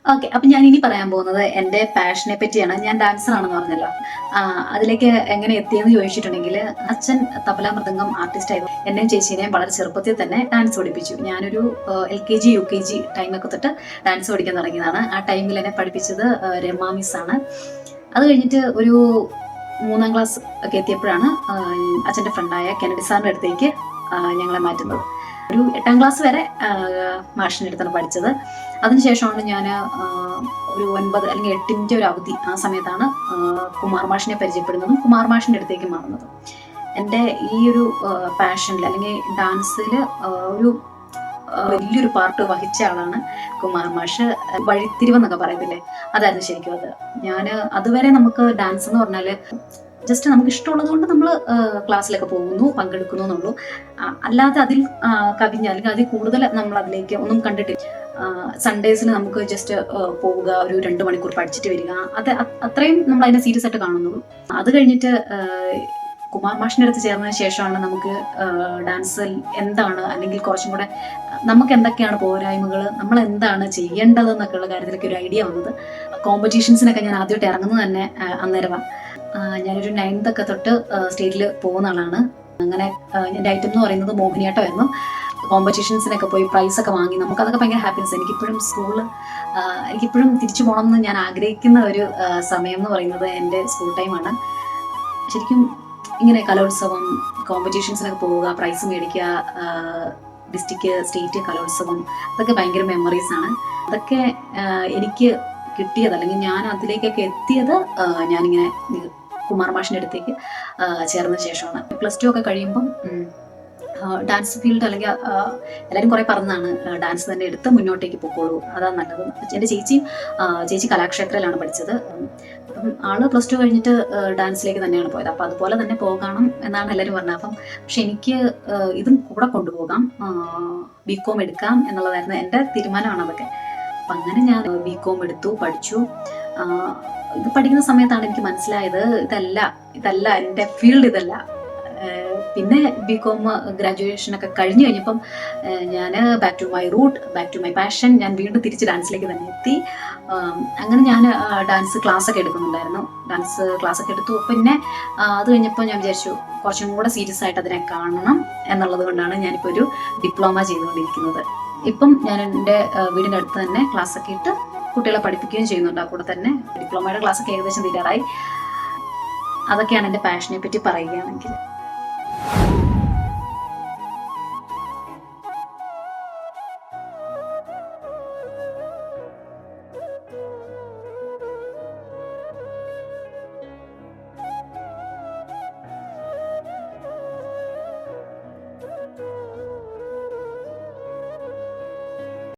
Okay, അപ്പൊ ഞാൻ ഇനി പറയാൻ പോകുന്നത് എൻ്റെ പാഷനെ പറ്റിയാണ്. ഞാൻ ഡാൻസർ ആണെന്ന് പറഞ്ഞല്ലോ. അതിലേക്ക് എങ്ങനെ എത്തിയെന്ന് ചോദിച്ചിട്ടുണ്ടെങ്കിൽ, അച്ഛൻ തബല മൃദംഗം ആർട്ടിസ്റ്റ് ആയിരുന്നു. എന്നെയും ചേച്ചീനെയും വളരെ ചെറുപ്പത്തിൽ തന്നെ ഡാൻസ് പഠിപ്പിച്ചു. ഞാനൊരു LKG UKG ടൈമൊക്കെ തൊട്ട് ഡാൻസ് പഠിക്കാൻ തുടങ്ങിയതാണ്. ആ ടൈമിൽ എന്നെ പഠിപ്പിച്ചത് രമ മിസ് ആണ്. അത് കഴിഞ്ഞിട്ട് ഒരു 3ാം ക്ലാസ് ഒക്കെ എത്തിയപ്പോഴാണ് അച്ഛൻ്റെ ഫ്രണ്ടായ കെനഡി സാറിൻ്റെ അടുത്തേക്ക് ഞങ്ങളെ മാറ്റുന്നത്. ഒരു 8ാം ക്ലാസ് വരെ മാഷിൻ്റെ അടുത്താണ് പഠിച്ചത്. അതിനുശേഷമാണ് ഞാൻ ഒരു 9 അല്ലെങ്കിൽ 8ൻ്റെ ഒരു അവധി ആ സമയത്താണ് കുമാർ മാഷിനെ പരിചയപ്പെടുന്നതും കുമാർ മാഷിൻ്റെ അടുത്തേക്ക് മാറുന്നതും. എൻ്റെ ഈ ഒരു പാഷനിൽ അല്ലെങ്കിൽ ഡാൻസിൽ ഒരു വലിയൊരു പാർട്ട് വഹിച്ച ആളാണ് കുമാർ മാഷ്. വഴിത്തിരിവെന്നൊക്കെ പറയത്തില്ലേ, അതായിരുന്നു ശരിക്കും അത്. ഞാൻ അതുവരെ നമുക്ക് ഡാൻസ് എന്ന് പറഞ്ഞാൽ ജസ്റ്റ് നമുക്ക് ഇഷ്ടമുള്ളത് കൊണ്ട് നമ്മൾ ക്ലാസ്സിലൊക്കെ പോകുന്നു, പങ്കെടുക്കുന്നു എന്നുള്ളൂ. അല്ലാതെ അതിൽ കവിഞ്ഞ അല്ലെങ്കിൽ അതിൽ കൂടുതൽ നമ്മൾ അതിലേക്ക് ഒന്നും കണ്ടിട്ടില്ല. സൺഡേസിൽ നമുക്ക് ജസ്റ്റ് പോവുക, ഒരു 2 മണിക്കൂർ പഠിച്ചിട്ട് വരിക, അത് അത്രയും നമ്മൾ അതിനെ സീരിയസ് ആയിട്ട് കാണുന്നുള്ളൂ. അത് കഴിഞ്ഞിട്ട് കുമാർ മാഷിൻ്റെ അടുത്ത് ചേർന്നതിന് ശേഷമാണ് നമുക്ക് ഡാൻസ് എന്താണ്, അല്ലെങ്കിൽ കുറച്ചും കൂടെ നമുക്ക് എന്തൊക്കെയാണ് പോരായ്മകൾ, നമ്മൾ എന്താണ് ചെയ്യേണ്ടതെന്നൊക്കെയുള്ള കാര്യത്തിലൊക്കെ ഒരു ഐഡിയ വന്നത്. കോമ്പറ്റീഷൻസിനൊക്കെ ഞാൻ ആദ്യമായിട്ട് ഇറങ്ങുന്നത് തന്നെ അന്നേരമാണ്. ഞാനൊരു 9th ഒക്കെ തൊട്ട് സ്റ്റേജിൽ പോകുന്ന ആളാണ്. അങ്ങനെ എൻ്റെ ഐറ്റം എന്ന് പറയുന്നത് മോഹിനിയാട്ടമായിരുന്നു. കോമ്പറ്റീഷൻസിനൊക്കെ പോയി പ്രൈസൊക്കെ വാങ്ങി നമുക്കതൊക്കെ ഭയങ്കര ഹാപ്പിനെസ്. എനിക്കിപ്പോഴും തിരിച്ചു പോകണം എന്ന് ഞാൻ ആഗ്രഹിക്കുന്ന ഒരു സമയം എന്ന് പറയുന്നത് എൻ്റെ സ്കൂൾ ടൈമാണ്. ശരിക്കും ഇങ്ങനെ കലോത്സവം, കോമ്പറ്റീഷൻസിനൊക്കെ പോവുക, പ്രൈസ് മേടിക്കുക, ഡിസ്ട്രിക്ട്, സ്റ്റേറ്റ് കലോത്സവം, അതൊക്കെ ഭയങ്കര മെമ്മറീസാണ്. അതൊക്കെ എനിക്ക് കിട്ടിയത്, അല്ലെങ്കിൽ ഞാൻ അതിലേക്കൊക്കെ എത്തിയത് ഞാനിങ്ങനെ കുമാർ മാഷിൻ്റെ അടുത്തേക്ക് ചേർന്ന ശേഷമാണ്. +2 ഒക്കെ കഴിയുമ്പം ഡാൻസ് ഫീൽഡ്, അല്ലെങ്കിൽ എല്ലാവരും കുറേ പറഞ്ഞതാണ് ഡാൻസ് തന്നെ എടുത്ത് മുന്നോട്ടേക്ക് പോയിക്കോളൂ, അതാണ് നല്ലത്. എൻ്റെ ചേച്ചി കലാക്ഷേത്രയിലാണ് പഠിച്ചത്. അപ്പം ആള് +2 കഴിഞ്ഞിട്ട് ഡാൻസിലേക്ക് തന്നെയാണ് പോയത്. അപ്പം അതുപോലെ തന്നെ പോകണം എന്നാണ് എല്ലാവരും പറഞ്ഞത്. പക്ഷെ എനിക്ക് ഇതും കൂടെ കൊണ്ടുപോകാം, BCom എടുക്കാം എന്നുള്ളതായിരുന്നു എൻ്റെ തീരുമാനമാണ് അതൊക്കെ. അപ്പം അങ്ങനെ ഞാൻ BCom എടുത്തു, പഠിച്ചു. ഇത് പഠിക്കുന്ന സമയത്താണ് എനിക്ക് മനസ്സിലായത് ഇതല്ല എൻ്റെ ഫീൽഡ്, ഇതല്ല. പിന്നെ BCom ഗ്രാജുവേഷനൊക്കെ കഴിഞ്ഞ് കഴിഞ്ഞപ്പം ഞാൻ back to my root, back to my passion, ഞാൻ വീണ്ടും തിരിച്ച് ഡാൻസിലേക്ക് തന്നെ എത്തി. അങ്ങനെ ഞാൻ ഡാൻസ് ക്ലാസ്സൊക്കെ എടുക്കുന്നുണ്ടായിരുന്നു. ഡാൻസ് ക്ലാസ്സൊക്കെ എടുത്തു. പിന്നെ അത് കഴിഞ്ഞപ്പോൾ ഞാൻ വിചാരിച്ചു കുറച്ചും കൂടെ സീരിയസ് ആയിട്ട് അതിനെ കാണണം എന്നുള്ളത് കൊണ്ടാണ് ഞാനിപ്പോൾ ഒരു ഡിപ്ലോമ ചെയ്തുകൊണ്ടിരിക്കുന്നത്. ഇപ്പം ഞാൻ എൻ്റെ വീടിൻ്റെ അടുത്ത് തന്നെ ക്ലാസ്സൊക്കെ ഇട്ട് കുട്ടികളെ പഠിപ്പിക്കുകയും ചെയ്യുന്നുണ്ട്. ആ കൂടെ തന്നെ ഡിപ്ലോമയുടെ ക്ലാസ്സൊക്കെ ഏകദേശം തീരാറായി. അതൊക്കെയാണ് എൻ്റെ പാഷനെ പറ്റി പറയുകയാണെങ്കിൽ.